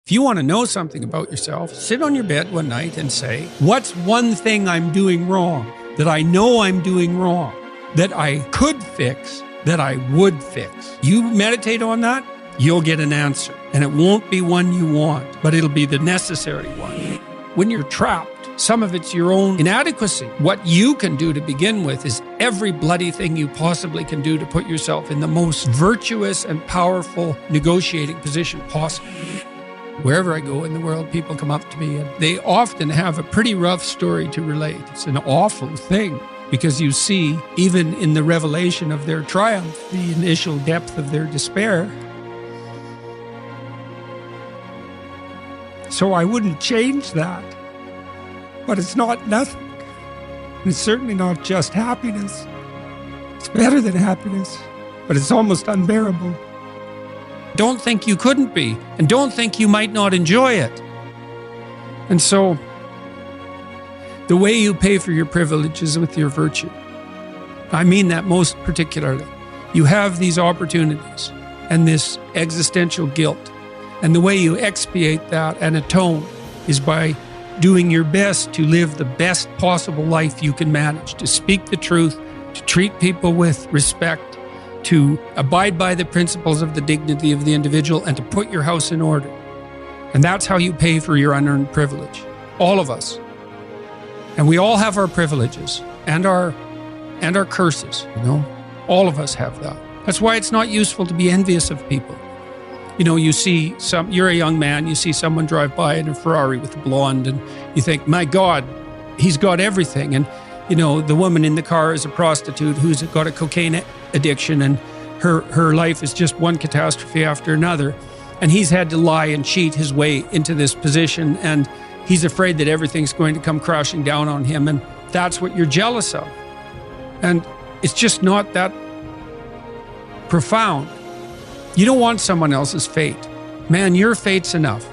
If you want to know something about yourself, sit on your bed one night and say, what's one thing I'm doing wrong, that I know I'm doing wrong, that I could fix, that I would fix? You meditate on that, you'll get an answer. And it won't be one you want, but it'll be the necessary one. When you're trapped, some of it's your own inadequacy. What you can do to begin with is every bloody thing you possibly can do to put yourself in the most virtuous and powerful negotiating position possible. Wherever I go in the world, people come up to me and they often have a pretty rough story to relate. It's an awful thing because you see, even in the revelation of their triumph, the initial depth of their despair. So I wouldn't change that. But it's not nothing. It's certainly not just happiness. It's better than happiness, but it's almost unbearable. Don't think you couldn't be, and don't think you might not enjoy it. And so, the way you pay for your privilege is with your virtue. I mean that most particularly. You have these opportunities and this existential guilt, and the way you expiate that and atone is by doing your best to live the best possible life you can manage, to speak the truth, to treat people with respect, to abide by the principles of the dignity of the individual, and to put your house in order. And that's how you pay for your unearned privilege. All of us. And we all have our privileges and our curses, you know? All of us have that. That's why it's not useful to be envious of people. You know, you're a young man, you see someone drive by in a Ferrari with a blonde, and you think, my God, he's got everything. And, you know, the woman in the car is a prostitute who's got a cocaine addiction, and her life is just one catastrophe after another. And he's had to lie and cheat his way into this position, and he's afraid that everything's going to come crashing down on him, and that's what you're jealous of. And it's just not that profound. You don't want someone else's fate. Man, your fate's enough,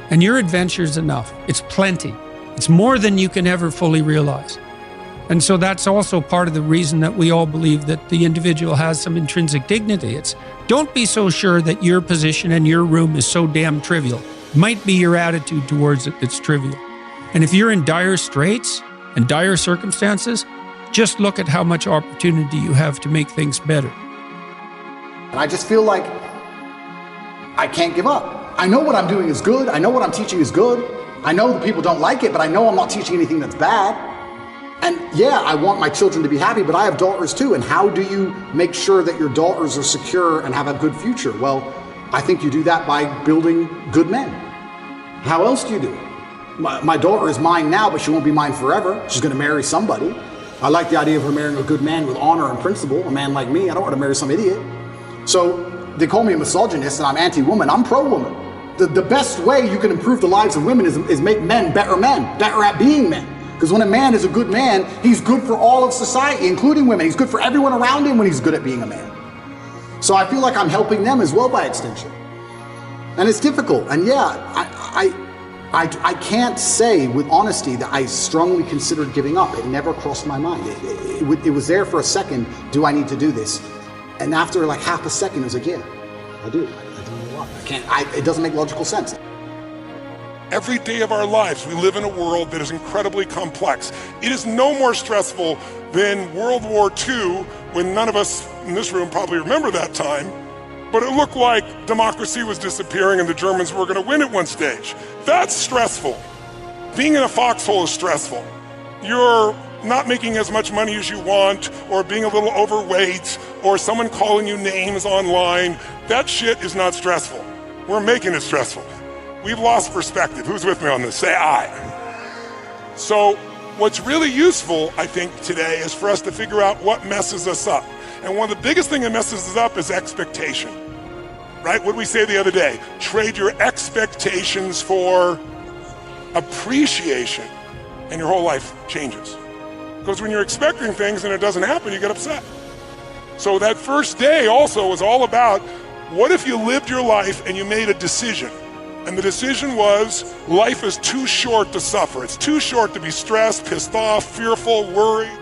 and your adventure's enough. It's plenty. It's more than you can ever fully realize. And so that's also part of the reason that we all believe that the individual has some intrinsic dignity. It's don't be so sure that your position and your room is so damn trivial. It might be your attitude towards it that's trivial. And if you're in dire straits and dire circumstances, just look at how much opportunity you have to make things better. And I just feel like I can't give up. I know what I'm doing is good. I know what I'm teaching is good. I know that people don't like it, but I know I'm not teaching anything that's bad. And yeah, I want my children to be happy, but I have daughters too. And how do you make sure that your daughters are secure and have a good future? Well, I think you do that by building good men. How else do you do it? My daughter is mine now, but she won't be mine forever. She's going to marry somebody. I like the idea of her marrying a good man with honor and principle, a man like me. I don't want to marry some idiot. So they call me a misogynist and I'm anti-woman. I'm pro-woman. The best way you can improve the lives of women is make men, better at being men. Because when a man is a good man, he's good for all of society, including women. He's good for everyone around him when he's good at being a man. So I feel like I'm helping them as well by extension. And it's difficult. And yeah, I can't say with honesty that I strongly considered giving up. It never crossed my mind. It was there for a second. Do I need to do this? And after like half a second, it was like, yeah, I do. I don't know why. It doesn't make logical sense. Every day of our lives, we live in a world that is incredibly complex. It is no more stressful than World War II, when none of us in this room probably remember that time, but it looked like democracy was disappearing and the Germans were going to win at one stage. That's stressful. Being in a foxhole is stressful. You're not making as much money as you want, or being a little overweight, or someone calling you names online. That shit is not stressful. We're making it stressful. We've lost perspective. Who's with me on this? Say aye. So what's really useful, I think, today is for us to figure out what messes us up. And one of the biggest things that messes us up is expectation. Right? What did we say the other day? Trade your expectations for appreciation, and your whole life changes. Because when you're expecting things and it doesn't happen, you get upset. So that first day also was all about, what if you lived your life and you made a decision? And the decision was, life is too short to suffer. It's too short to be stressed, pissed off, fearful, worried.